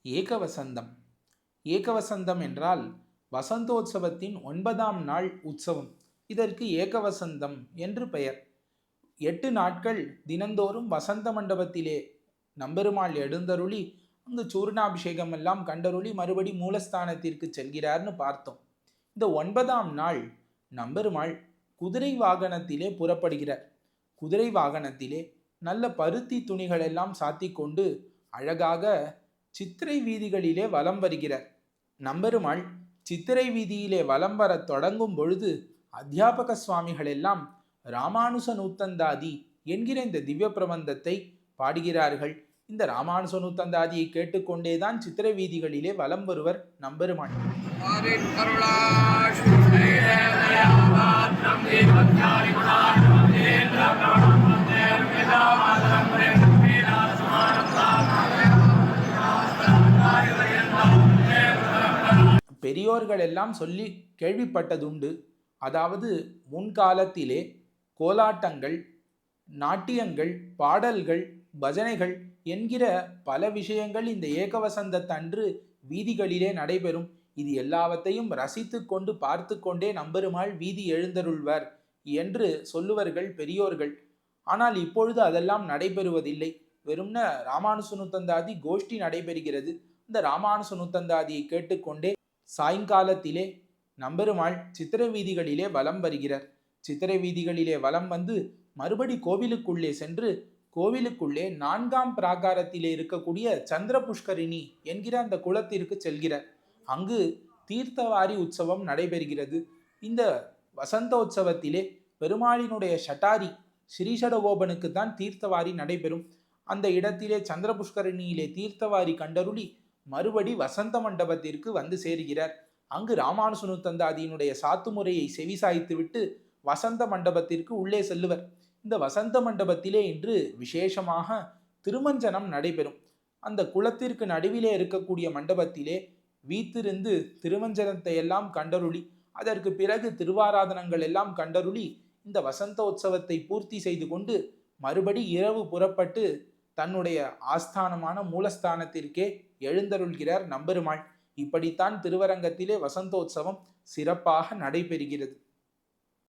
ஏகவசந்தம். ஏகவசந்தம் என்றால் வசந்தோத்சவத்தின் 9ஆம் நாள் உற்சவம். இதற்கு ஏகவசந்தம் என்று பெயர். 8 நாட்கள் தினந்தோறும் வசந்த மண்டபத்திலே நம்பெருமாள் எழுந்தருளி அங்கு சூர்ணாபிஷேகம் எல்லாம் கண்டருளி மறுபடி மூலஸ்தானத்திற்கு செல்கிறார்னு பார்த்தோம். இந்த 9ஆம் நாள் நம்பெருமாள் குதிரை வாகனத்திலே புறப்படுகிறார். குதிரை வாகனத்திலே நல்ல பருத்தி துணிகள் எல்லாம் சாத்தி கொண்டு அழகாக சித்திரை வீதிகளிலே வலம் வருகிறார். நம்பெருமாள் சித்திரை வீதியிலே வலம் வர தொடங்கும் பொழுது அத்தியாபக சுவாமிகள் எல்லாம் ராமானுச நூத்தந்தாதி என்கிற இந்த திவ்ய பிரபந்தத்தை பாடுகிறார்கள். இந்த ராமானுச நூத்தந்தாதியை கேட்டுக்கொண்டேதான் சித்திரை வீதிகளிலே வலம் வருவர் நம்பெருமாள். பெரியோர்கள் எல்லாம் சொல்லி கேள்விப்பட்டதுண்டு. அதாவது முன்காலத்திலே கோலாட்டங்கள், நாட்டியங்கள், பாடல்கள், பஜனைகள் என்கிற பல விஷயங்கள் இந்த ஏகவசந்தத்தன்று வீதிகளிலே நடைபெறும். இது எல்லாவற்றையும் ரசித்து கொண்டு பார்த்து கொண்டே நம்பெருமாள் வீதி எழுந்தருள்வர் என்று சொல்லுவர்கள் பெரியோர்கள். ஆனால் இப்பொழுது அதெல்லாம் நடைபெறுவதில்லை. வெறும்ன ராமானுச நூத்தந்தாதி கோஷ்டி நடைபெறுகிறது. இந்த ராமானுச நூத்தந்தாதியை கேட்டுக்கொண்டே சாயங்காலத்திலே நம்பெருமாள் சித்திரை வீதிகளிலே வலம் வருகிறார். சித்திரை வீதிகளிலே வலம் வந்து மறுபடி கோவிலுக்குள்ளே சென்று கோவிலுக்குள்ளே 4ஆம் பிராகாரத்திலே இருக்கக்கூடிய சந்திர புஷ்கரிணி என்கிற அந்த குளத்திற்கு செல்கிறார். அங்கு தீர்த்தவாரி உற்சவம் நடைபெறுகிறது. இந்த வசந்தோற்சவத்திலே பெருமாளினுடைய ஷட்டாரி ஸ்ரீஷடகோபனுக்கு தான் தீர்த்தவாரி நடைபெறும். அந்த இடத்திலே சந்திர புஷ்கரிணியிலே தீர்த்தவாரி கண்டருளி மறுபடி வசந்த மண்டபத்திற்கு வந்து சேருகிறார். அங்கு ராமானுச நூத்தந்தாதியினுடைய சாத்துமுறையை செவிசாய்த்து விட்டு வசந்த மண்டபத்திற்கு உள்ளே செல்லுவர். இந்த வசந்த மண்டபத்திலே இன்று விசேஷமாக திருமஞ்சனம் நடைபெறும். அந்த குளத்திற்கு நடுவிலே இருக்கக்கூடிய மண்டபத்திலே வீத்திருந்து திருமஞ்சனத்தை எல்லாம் கண்டருளி அதற்கு பிறகு திருவாராதனங்கள் எல்லாம் கண்டருளி இந்த வசந்தோற்சவத்தை பூர்த்தி செய்து கொண்டு மறுபடி இரவு புறப்பட்டு தன்னுடைய ஆஸ்தானமான மூலஸ்தானத்திற்கே எழுந்தருள்கிறார் நம்பெருமாள். இப்படித்தான் திருவரங்கத்திலே வசந்தோற்சவம் சிறப்பாக நடைபெறுகிறது.